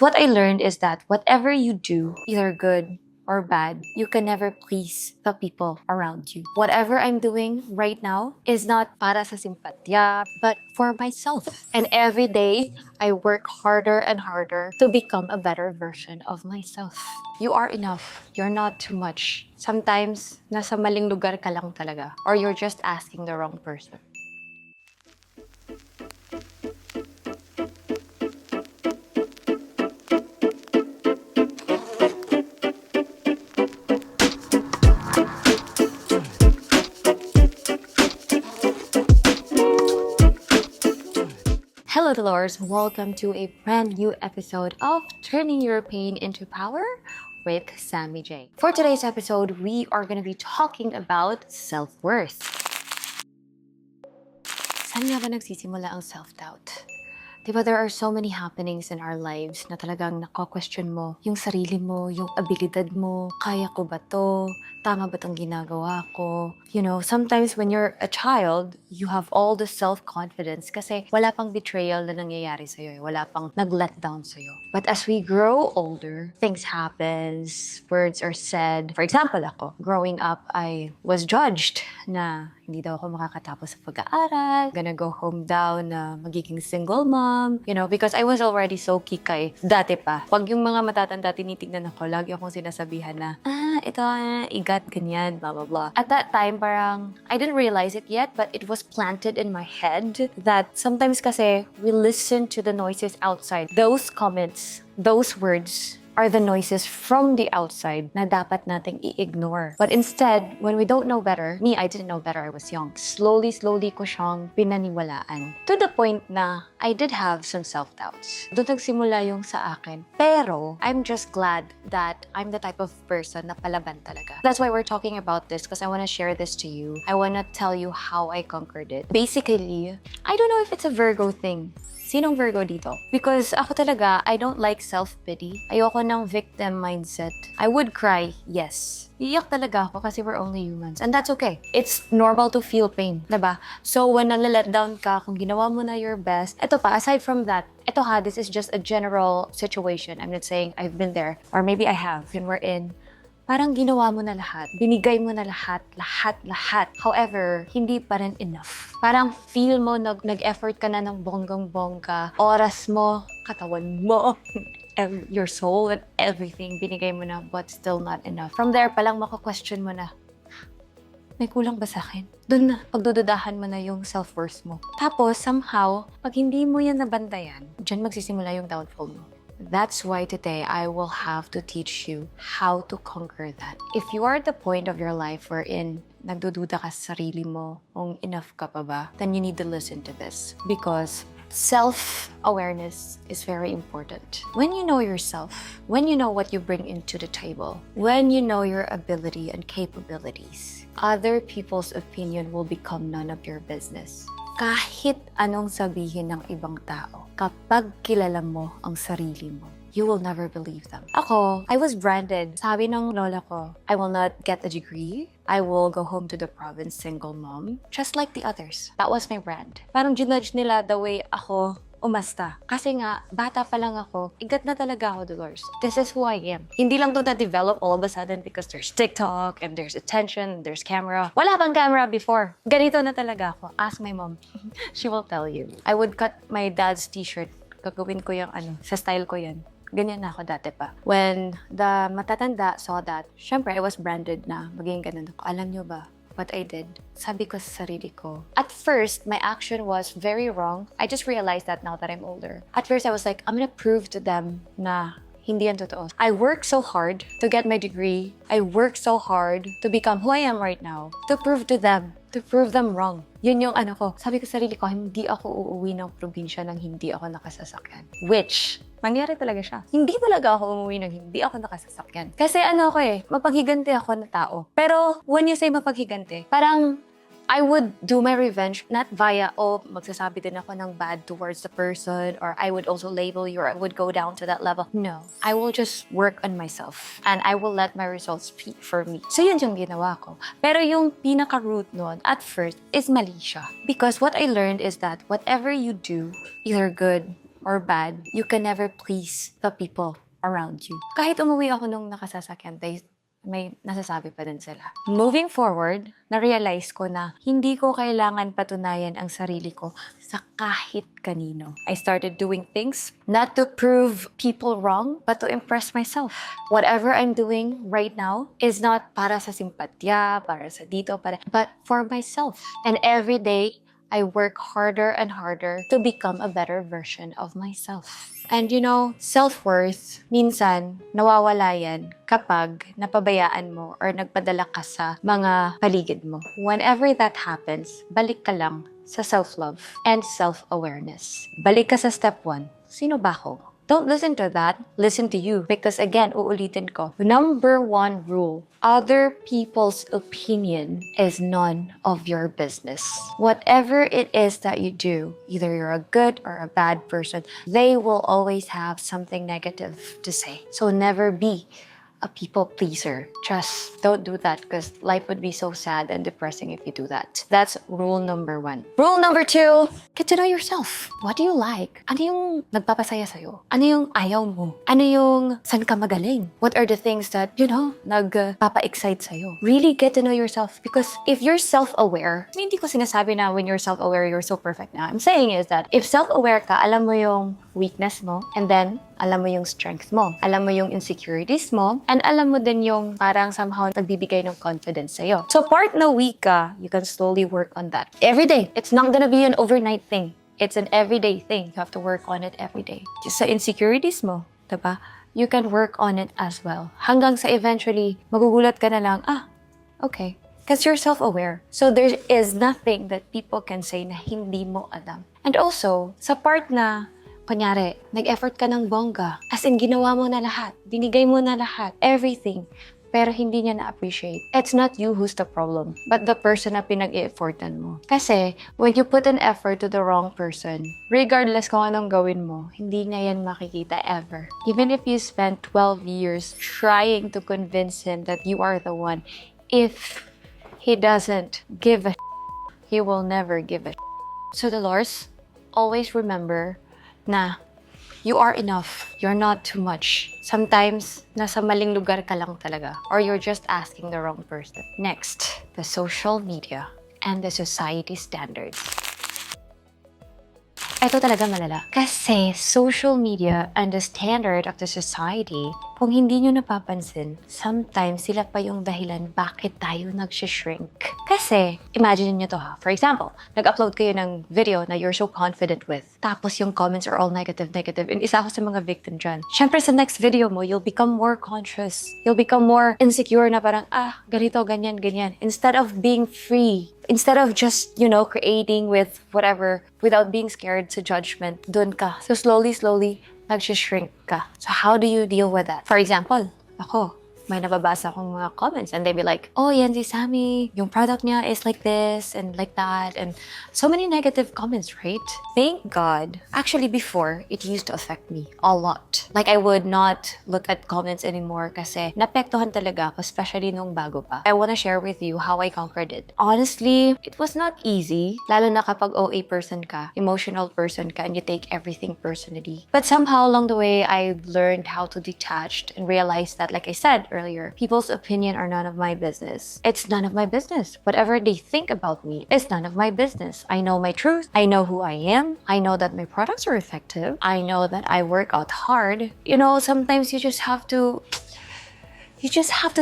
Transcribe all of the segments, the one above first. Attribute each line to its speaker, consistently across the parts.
Speaker 1: What I learned is that whatever you do, either good or bad, you can never please the people around you. Whatever I'm doing right now is not para sa simpatya, but for myself. And every day, I work harder and harder to become a better version of myself. You are enough. You're not too much. Sometimes, nasa maling lugar ka lang talaga. Or you're just asking the wrong person. Hello, Dolores. Welcome to a brand new episode of Turning Your Pain into Power with Sammy J. For today's episode, we are going to be talking about self-worth. Saan nga ba nagsisimula ang self-doubt? Diba there are so many happenings in our lives na talagang nako-question mo yung sarili mo, yung abilidad mo, kaya ko ba to? Tama ba tong ginagawa ko? You know, sometimes when you're a child, you have all the self-confidence kasi wala pang betrayal na nangyayari sa'yo. Wala pang nag-let down sa'yo. But as we grow older, things happen, words are said. For example, ako, growing up, I was judged na hindi daw ako makakatapos sa pag-aaral, gonna go home daw na magiging single mom, you know, because I was already so kikay. Dati pa, pag yung mga matatanda tinitignan ako, lagi akong sinasabihan na, ito, igat, ganyan, blah, blah, blah. At that time, parang, I didn't realize it yet, but it was planted in my head that sometimes kasi we listen to the noises outside. Those comments, those words, are the noises from the outside na dapat nating i-ignore. But instead, when we don't know better, me, I didn't know better, I was young. Slowly ko siyang pinaniwalaan. To the point na I did have some self-doubts. Doon nagsimula yung sa akin. Pero, I'm just glad that I'm the type of person na palaban talaga. That's why we're talking about this because I want to share this to you. I want to tell you how I conquered it. Basically, I don't know if it's a Virgo thing. Sinong Virgo dito? Because ako talaga, I don't like self-pity. Ayoko ng victim mindset. I would cry, yes. Iyak talaga ako kasi we're only humans. And that's okay. It's normal to feel pain, diba? So when nalalet down ka, kung ginawa mo na your best, eto pa, aside from that, eto ha, this is just a general situation. I'm not saying I've been there, or maybe I have, when we're in. Parang ginawa mo na lahat. Binigay mo na lahat. However, hindi pa rin enough. Parang feel mo nag-effort ka na ng bonggang-bongga. Oras mo, katawan mo, your soul and everything. Binigay mo na, but still not enough. From there, palang mako-question mo na, may kulang ba sa akin? Doon na, pagdududahan mo na yung self-worth mo. Tapos, somehow, pag hindi mo yan nabantayan, dyan magsisimula yung downfall mo. That's why today I will have to teach you how to conquer that. If you are at the point of your life wherein nagdududa ka sa sarili mo, kung enough ka pa ba, then you need to listen to this. Because self-awareness is very important. When you know yourself, when you know what you bring into the table, when you know your ability and capabilities, other people's opinion will become none of your business. Kahit anong sabihin ng ibang tao, kapag kilala mo ang sarili mo, you will never believe them. Ako, I was branded. Sabi ng lola ko, I will not get a degree. I will go home to the province single mom, just like the others. That was my brand. Parang ginudge nila the way ako umasta. Kasi nga, bata pa lang ako, igat na talaga ako, Dolores. This is who I am. Hindi lang to na-develop all of a sudden because there's TikTok and there's attention and there's camera. Wala bang camera before? Ganito na talaga ako. Ask my mom. She will tell you. I would cut my dad's t-shirt. Gagawin ko yung sa style ko yan. Ganyan na ako dati pa. When the matatanda saw that, syempre, I was branded na maging ganun ako. Alam nyo ba what I did? Sabi ko sa sarili ko. At first, my action was very wrong. I just realized that now that I'm older. At first, I was like, I'm gonna prove to them na hindi yan totoo. I worked so hard to get my degree. I worked so hard to become who I am right now. To prove to them wrong. Yun yung ko. Sabi ko sa sarili ko, hindi ako uuwi ng probinsya nang hindi ako nakasasakyan. Which, nangyari talaga siya. Hindi talaga ako umuwi nang hindi ako nakasasakyan. Kasi mapaghigante ako na tao. Pero when you say mapaghigante, parang I would do my revenge not via, magsasabi din ako ng bad towards the person, or I would also label you, or I would go down to that level. No. I will just work on myself and I will let my results speak for me. So yun yung ginawa ko. Pero yung pinaka-root nun, at first, is mali siya. Because what I learned is that whatever you do, either good or bad, you can never please the people around you. Kahit umuwi ako nung nakasasakyan, may nasasabi pa din sila. Moving forward, na-realize ko na hindi ko kailangan patunayan ang sarili ko sa kahit kanino. I started doing things not to prove people wrong, but to impress myself. Whatever I'm doing right now is not para sa simpatya, para sa dito, but for myself. And every day, I work harder and harder to become a better version of myself. And you know, self-worth, minsan, nawawala yan kapag napabayaan mo or nagpadala ka sa mga paligid mo. Whenever that happens, balik ka lang sa self-love and self-awareness. Balik ka sa step 1. Sino ba ako? Don't listen to that. Listen to you. Because again, uulitin ko. Number 1 rule, other people's opinion is none of your business. Whatever it is that you do, either you're a good or a bad person, they will always have something negative to say. So never be a people pleaser. Just don't do that because life would be so sad and depressing if you do that. That's rule number 1. Rule number 2, get to know yourself. What do you like? Ano yung nagpapasaya sa'yo? Ano yung ayaw mo? Ano yung saan ka magaling? What are the things that, nagpapa-excite sa'yo? Really get to know yourself because if you're self-aware, hindi ko sinasabi na when you're self-aware, you're so perfect na. I'm saying is that if self-aware ka, alam mo yung weakness mo, and then alam mo yung strength mo, alam mo yung insecurities mo, and alam mo din yung parang somehow nagbibigay ng confidence sa'yo. So part na weak ka, you can slowly work on that. Every day. It's not gonna be an overnight thing. It's an everyday thing. You have to work on it every day. Just sa insecurities mo, diba? You can work on it as well. Hanggang sa eventually, magugulat ka na lang, okay. Because you're self-aware. So there is nothing that people can say na hindi mo alam. And also, sa part na kunyari, nag-effort ka ng bongga. As in, ginawa mo na lahat. Binigay mo na lahat. Everything. Pero hindi niya na-appreciate. It's not you who's the problem, but the person na pinag-i-effortan mo. Kasi, when you put an effort to the wrong person, regardless kung anong gawin mo, hindi niya yan makikita ever. Even if you spent 12 years trying to convince him that you are the one, if he doesn't give a he will never give a So, Dolores, always remember na you are enough. You're not too much. Sometimes, nasa maling lugar ka lang talaga. Or you're just asking the wrong person. Next, the social media and the society standards. Ito talaga malala. Kasi social media and the standard of the society, kung hindi nyo napapansin, sometimes sila pa yung dahilan bakit tayo nagsishrink. Kasi, imagine nyo to ha. For example, nag-upload kayo ng video na you're so confident with. Tapos yung comments are all negative. And isa ako sa mga victim dyan. Siyempre sa next video mo, you'll become more conscious. You'll become more insecure na parang, ganito, ganyan. Instead of being free, instead of just, creating with whatever, without being scared sa judgment, dun ka. So slowly, nagsishrink ka. So how do you deal with that? For example, ako, may nababasa akong mga comments and they be like, oh, yan si Sammy, yung product niya is like this and like that. And so many negative comments, right? Thank God. Actually, before, it used to affect me a lot. Like, I would not look at comments anymore kasi napektuhan talaga ako, especially nung bago pa. I wanna share with you how I conquered it. Honestly, it was not easy, lalo na kapag OA person ka, emotional person ka, and you take everything personally. But somehow along the way, I learned how to detach and realize that, like I said earlier, people's opinion are none of my business. It's none of my business. Whatever they think about me is none of my business. I know my truth. I know who I am. I know that my products are effective. I know that I work out hard. Sometimes you just have to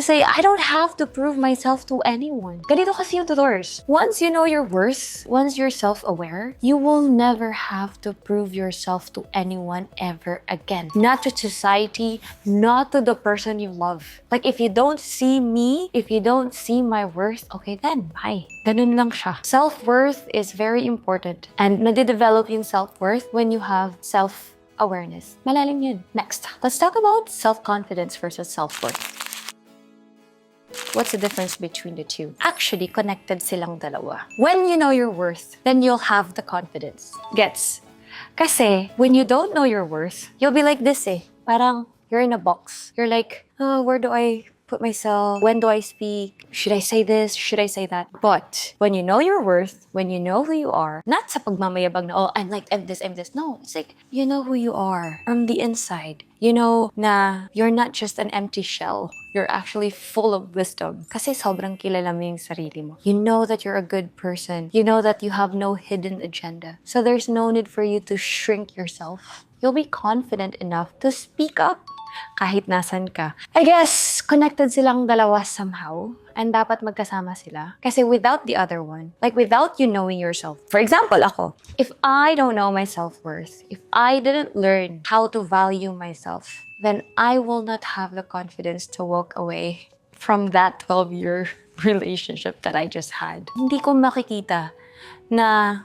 Speaker 1: say, I don't have to prove myself to anyone. Ganito kasi yung tutors. Once you know your worth, once you're self-aware, you will never have to prove yourself to anyone ever again. Not to society, not to the person you love. Like, if you don't see me, if you don't see my worth, okay then, bye. Ganun lang siya. Self-worth is very important. And nade-develop yung self-worth when you have self-awareness. Malalim yun. Next, let's talk about self-confidence versus self-worth. What's the difference between the two? Actually, connected silang dalawa. When you know your worth, then you'll have the confidence. Gets? Kasi, when you don't know your worth, you'll be like this Parang, you're in a box. You're like, where do I put myself? When do I speak? Should I say this? Should I say that? But when you know your worth, when you know who you are, not sa pagmamayabang na, oh, I'm this. No, it's like, you know who you are from the inside. You know na you're not just an empty shell. You're actually full of wisdom. Kasi sobrang kilala mo yung sarili mo. You know that you're a good person. You know that you have no hidden agenda. So there's no need for you to shrink yourself. You'll be confident enough to speak up kahit nasan ka. I guess, connected silang dalawa somehow. And dapat magkasama sila. Kasi without the other one, like without you knowing yourself. For example, ako, if I don't know my self-worth, if I didn't learn how to value myself, then I will not have the confidence to walk away from that 12-year relationship that I just had. Hindi ko makikita na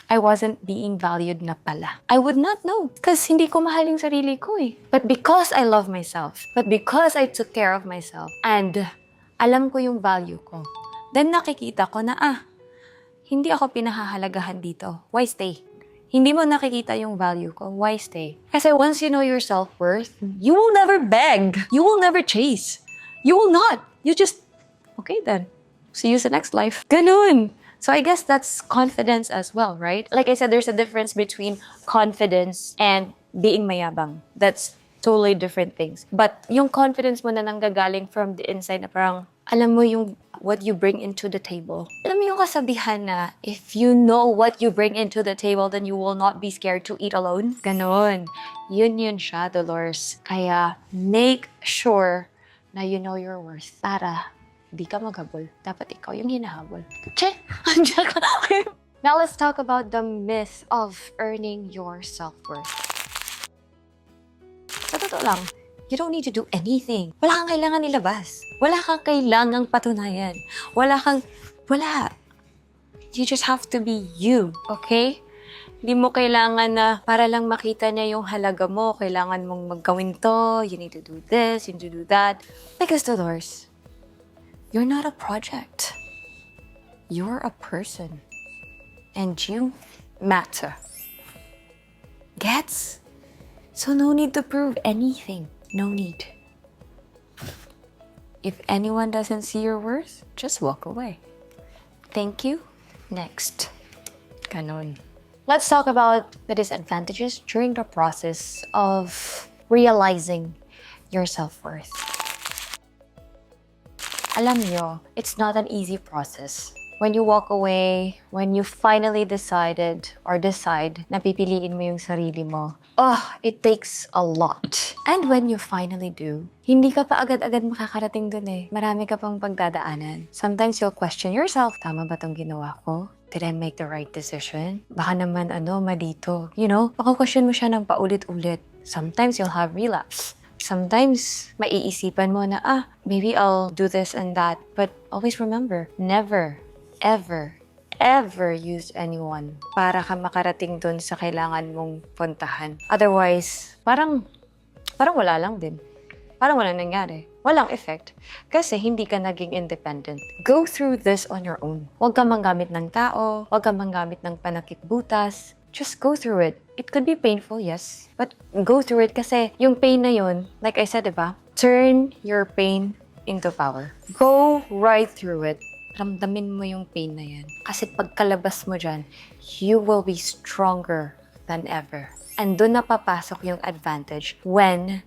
Speaker 1: I wasn't being valued na pala. I would not know. Because hindi ko mahal yung sarili ko eh. But because I love myself, but because I took care of myself, and alam ko yung value ko, then nakikita ko na, hindi ako pinahahalagahan dito. Why stay? Hindi mo nakikita yung value ko. Why stay? Kasi once you know your self-worth, you will never beg. You will never chase. You will not. You just, okay then. See you sa next life. Ganun. So I guess that's confidence as well, right? Like I said, there's a difference between confidence and being mayabang. That's totally different things. But yung confidence mo na nanggagaling from the inside na parang, alam mo yung what you bring into the table. Alam mo yung kasabihan na, if you know what you bring into the table, then you will not be scared to eat alone. Ganon. Yun siya, Dolores. Kaya make sure na you know your worth para di ka maghabol. Dapat ikaw yung hinahabol. Che! Now let's talk about the myth of earning your self-worth. Sa totoo lang, you don't need to do anything. Wala kang kailangan ilabas. Wala kang kailangang patunayan. Wala. You just have to be you, okay? Hindi mo kailangan na para lang makita niya yung halaga mo, kailangan mong maggawin to, you need to do this, you need to do that. Because Dolores, you're not a project. You're a person. And you matter. Gets? So no need to prove anything. No need. If anyone doesn't see your worth, just walk away. Thank you. Next. Ganon. Let's talk about the disadvantages during the process of realizing your self-worth. Alam nyo, it's not an easy process. When you walk away, when you finally decide na pipiliin mo yung sarili mo, it takes a lot. And when you finally do, hindi ka pa agad-agad makakarating dun eh. Marami ka pang pagdadaanan. Sometimes you'll question yourself, tama ba tong ginawa ko? Did I make the right decision? Baka naman mali to. You know, maka-question mo siya ng paulit-ulit. Sometimes you'll have relapse. Sometimes, maiisipan mo na, maybe I'll do this and that. But always remember, never, ever, ever use anyone para ka makarating dun sa kailangan mong puntahan. Otherwise, parang wala lang din. Parang walang nangyari. Walang effect. Kasi hindi ka naging independent. Go through this on your own. Huwag ka manggamit ng tao. Huwag ka manggamit ng panakip-butas. Just go through it. It could be painful, yes. But go through it kasi yung pain na yun, like I said, diba? Turn your pain into power. Go right through it. Ramdamin mo yung pain na yan. Kasi pagkalabas mo dyan, you will be stronger than ever. And doon na papasok yung advantage when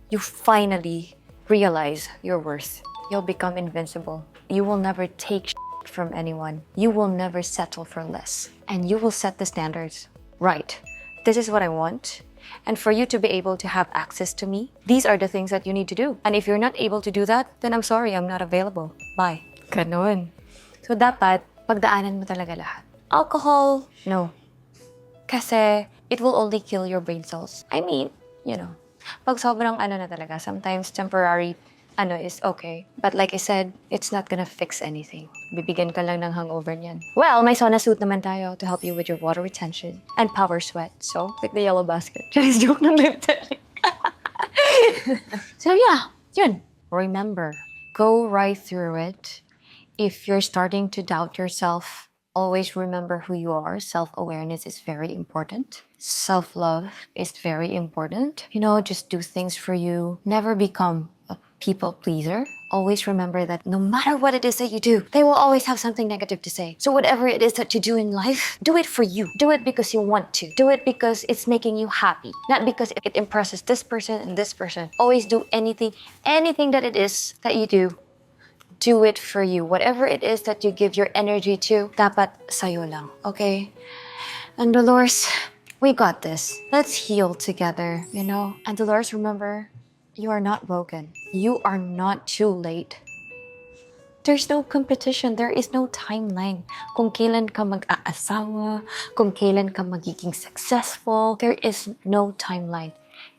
Speaker 1: you finally realize your worth. You'll become invincible. You will never take from anyone. You will never settle for less. And you will set the standards. Right. This is what I want. And for you to be able to have access to me, these are the things that you need to do. And if you're not able to do that, then I'm sorry, I'm not available. Bye. Ganon. So dapat, pagdaanan mo talaga lahat. Alcohol, no. Kasi it will only kill your brain cells. I mean, pag sobrang na talaga, sometimes temporary is okay. But like I said, it's not gonna fix anything. Bibigyan ka lang ng hangover niyan. Well, may sauna suit naman tayo to help you with your water retention and power sweat. So, click the yellow basket. Just joke ng lip telling. So yeah, yun. Remember, go right through it. If you're starting to doubt yourself, always remember who you are. Self-awareness is very important. Self-love is very important. Just do things for you. Never become people pleaser, always remember that no matter what it is that you do, they will always have something negative to say. So whatever it is that you do in life, do it for you. Do it because you want to. Do it because it's making you happy, not because it impresses this person and this person. Always do anything that it is that you do it for you. Whatever it is that you give your energy to, dapat sa'yo lang, okay? And Dolores, we got this. Let's heal together, you know? And Dolores, remember, you are not broken. You are not too late. There's no competition. There is no timeline. Kung kailan ka mag-aasawa, kung kailan ka magiging successful, there is no timeline.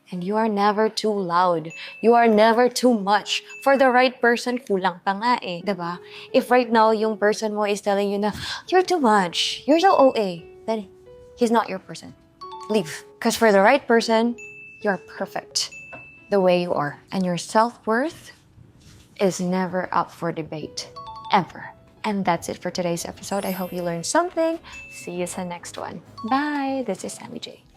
Speaker 1: And you are never too loud. You are never too much. For the right person, kulang pa nga eh. Diba? If right now, yung person mo is telling you na, you're too much, you're so OA, then he's not your person. Leave. Because for the right person, you're perfect the way you are. And your self-worth is never up for debate. Ever. And that's it for today's episode. I hope you learned something. See you sa next one. Bye. This is Sammy J.